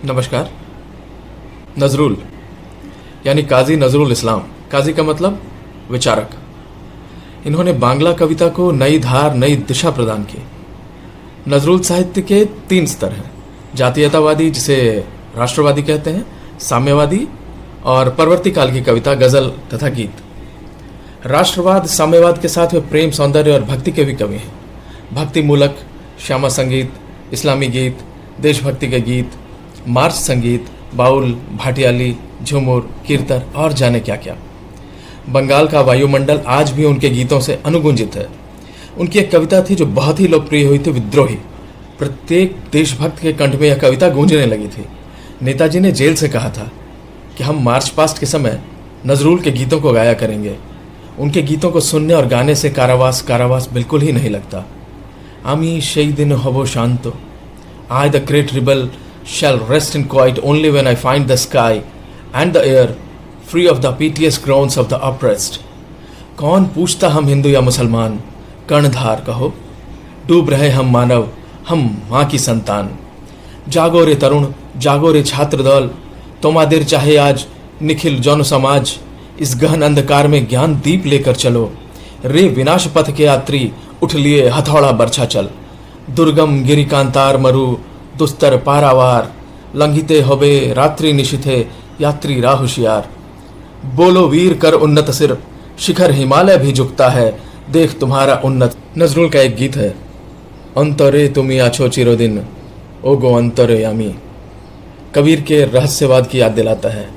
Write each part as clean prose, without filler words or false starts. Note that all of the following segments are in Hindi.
नमस्कार। नजरुल यानी काजी नजरुल इस्लाम। काजी का मतलब विचारक। इन्होंने बांग्ला कविता को नई धार, नई दिशा प्रदान की। नजरुल साहित्य के 3 स्तर हैं: जातीयतावादी, जिसे राष्ट्रवादी कहते हैं, साम्यवादी और परवर्ती काल की कविता, गजल तथा गीत। राष्ट्रवाद, साम्यवाद के साथ वे प्रेम, सौंदर्य और भक्ति के भी कवि हैं। भक्ति मूलक श्यामा संगीत, इस्लामी गीत, देशभक्ति के गीत, मार्च संगीत, बाउल, भाटियाली, झूमर, कीर्तन और जाने क्या क्या। बंगाल का वायुमंडल आज भी उनके गीतों से अनुगुंजित है। उनकी एक कविता थी जो बहुत ही लोकप्रिय हुई थी, विद्रोही। प्रत्येक देशभक्त के कंठ में यह कविता गूंजने लगी थी। नेताजी ने जेल से कहा था कि हम मार्च पास्ट के समय नजरुल के गीतों को गाया करेंगे। उनके गीतों को सुनने और गाने से कारावास बिल्कुल ही नहीं लगता। आमी সেই দিন হব শান্ত, I the great rebel shall rest in quiet only when I find the sky and the air free of the piteous groans of the oppressed. कौन पूछता हम हिंदू या मुसलमान, कर्णधार कहो। डूब रहे हम मानव, हम माँ की संतान। जागो रे तरुण, जागो रे छात्र दल, तुम्हादेर चाहे आज निखिल जन समाज। इस गहन अंधकार में ज्ञान दीप लेकर चलो। रे विनाश पथ के यात्री, उठ लिए हथौड़ा बरछा चल। दुर्गम गिरिकांतार मरु, दुस्तर पारावार, लंघिते होबे रात्रि निशिथे, यात्री राह होशियार। बोलो वीर कर उन्नत सिर, शिखर हिमालय भी झुकता है, देख तुम्हारा उन्नत। नजरुल का एक गीत है, अंतरे तुमी आछो चिरोदिन, ओ गो अंतरे यामी। कबीर के रहस्यवाद की याद दिलाता है।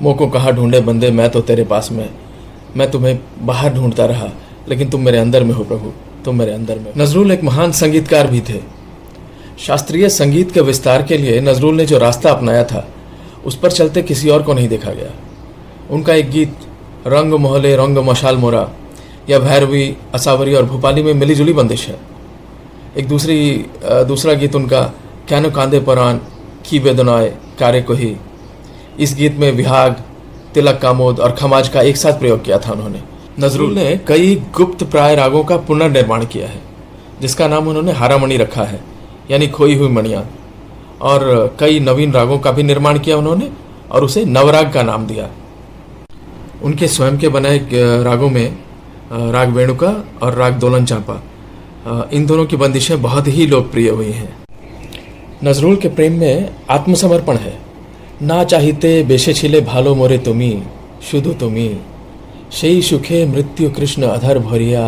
मोको कहाँ ढूंढे बंदे, मैं तो तेरे पास में। मैं तुम्हें बाहर ढूंढता रहा, लेकिन तुम मेरे अंदर में हो प्रभु, तुम मेरे अंदर में। नजरुल एक महान संगीतकार भी थे। शास्त्रीय संगीत के विस्तार के लिए नजरुल ने जो रास्ता अपनाया था, उस पर चलते किसी और को नहीं देखा गया। उनका एक गीत रंग मोहले रंग मशाल मोरा, या भैरवी, असावरी और भोपाली में मिली जुली बंदिश है। एक दूसरा गीत उनका कैनो कांदे परान की बेदनाए कारे को ही। इस गीत में विहाग, तिलक कामोद और खमाज का एक साथ प्रयोग किया था उन्होंने। नजरुल ने कई गुप्त प्राय रागों का पुनर्निर्माण किया है, जिसका नाम उन्होंने हारामणि रखा है, यानी खोई हुई मणियाँ। और कई नवीन रागों का भी निर्माण किया उन्होंने और उसे नवराग का नाम दिया। उनके स्वयं के बनाए रागों में राग वेणुका और राग दोलन चांपा, इन दोनों की बंदिशें बहुत ही लोकप्रिय हुई हैं। नजरुल के प्रेम में आत्मसमर्पण है। ना चाहिते बेशे छिले भालो मोरे तुमी, शुधु तुमी। সেই সুখে মৃত্যু কৃষ্ণ अधर भरिया,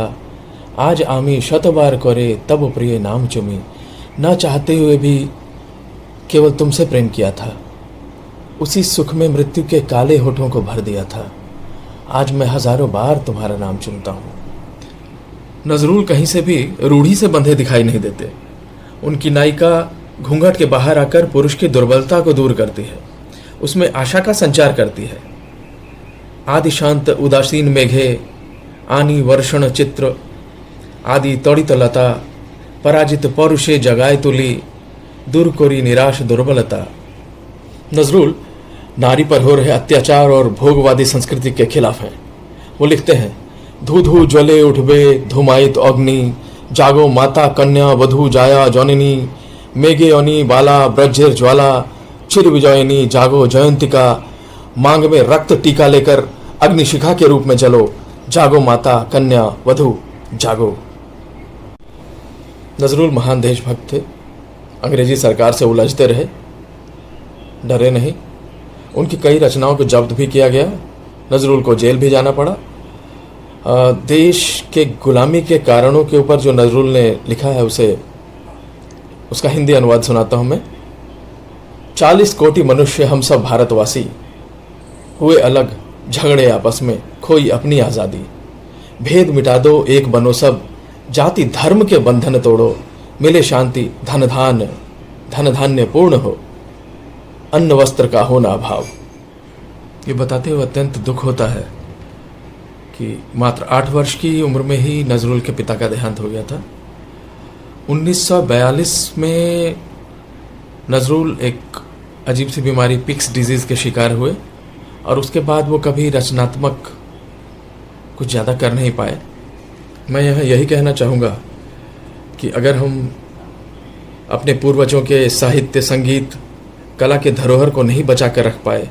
आज आमी शतबार करे तब प्रिय नाम चुमी। न चाहते हुए भी केवल तुमसे प्रेम किया था, उसी सुख में मृत्यु के काले होठों को भर दिया था। आज मैं हजारों बार तुम्हारा नाम चुनता हूँ। नजरुल कहीं से भी रूढ़ी से बंधे दिखाई नहीं देते। उनकी नायिका घूंघट के बाहर आकर पुरुष की दुर्बलता को दूर करती है, उसमें आशा का संचार करती है। आदि शांत उदासीन मेघे, आनी वर्षण चित्र, आदि तड़ित लता, पराजित पौरुषे जगाए तुली, दूर कोरी निराश दुर्बलता। नजरुल नारी पर हो रहे अत्याचार और भोगवादी संस्कृति के खिलाफ हैं। वो लिखते हैं, धू धू ज्वले उठबे धूमायित अग्नि, जागो माता कन्या वधु जाया जौनिनी। मेघे अनी बाला ब्रजेर ज्वाला, चिर विजयनी जागो जयंतिका। मांग में रक्त टीका लेकर अग्निशिखा के रूप में चलो, जागो माता कन्या वधु जागो। नजरुल महान देशभक्त थे। अंग्रेजी सरकार से उलझते रहे, डरे नहीं। उनकी कई रचनाओं को जब्त भी किया गया, नजरुल को जेल भी जाना पड़ा। देश के गुलामी के कारणों के ऊपर जो नजरुल ने लिखा है, उसका हिंदी अनुवाद सुनाता हूं मैं। 40 कोटि मनुष्य हम सब भारतवासी, हुए अलग झगड़े आपस में, खोई अपनी आज़ादी। भेद मिटा दो एक बनो सब, जाति धर्म के बंधन तोड़ो। मिले शांति धन धान्य पूर्ण हो, अन्न वस्त्र का हो ना अभाव। ये बताते हुए अत्यंत दुख होता है कि मात्र 8 वर्ष की उम्र में ही नजरुल के पिता का देहांत हो गया था। 1942 में नजरुल एक अजीब सी बीमारी, पिक्स डिजीज़ के शिकार हुए और उसके बाद वो कभी रचनात्मक कुछ ज़्यादा कर नहीं पाए। मैं यहाँ यही कहना चाहूँगा कि अगर हम अपने पूर्वजों के साहित्य, संगीत कला के धरोहर को नहीं बचा कर रख पाए,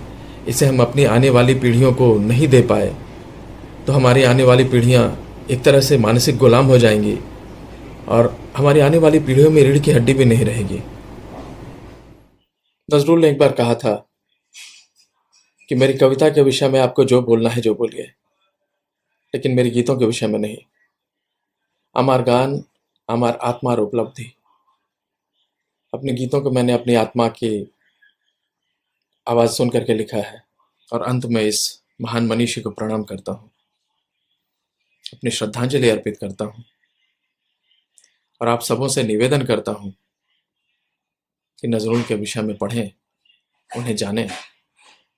इसे हम अपनी आने वाली पीढ़ियों को नहीं दे पाए, तो हमारी आने वाली पीढ़ियां एक तरह से मानसिक गुलाम हो जाएंगी और हमारी आने वाली पीढ़ियों में रीढ़ की हड्डी भी नहीं रहेगी। नजरुल ने एक बार कहा था कि मेरी कविता के विषय में आपको जो बोलना है जो बोलिए, लेकिन मेरी गीतों के विषय में नहीं। अमार गान अमार आत्मार उपलब्धि। अपने गीतों को मैंने अपनी आत्मा की आवाज़ सुन करके लिखा है और अंत में इस महान मनीषी को प्रणाम करता हूँ, अपनी श्रद्धांजलि अर्पित करता हूँ और आप सबों से निवेदन करता हूँ कि नजरुल के विषय में पढ़ें, उन्हें जानें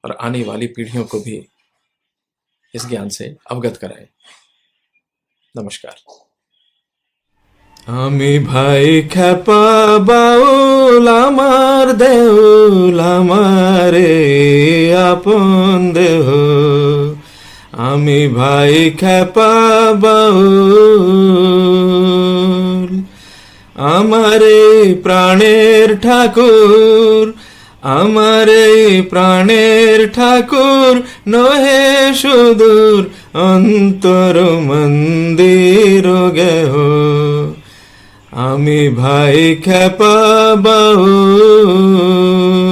और आने वाली पीढ़ियों को भी इस ज्ञान से अवगत कराएं। नमस्कार। আমি ভাই খেপা বাউল আমার দেউল আমারে আপন দেহ, আমি ভাই খেপা বাউল আমারে প্রাণের ঠাকুর, আমারে প্রাণের ঠাকুর নহে সুদূর অন্তর মন্দির গেহ, আমি ভাই খেপা বাউল।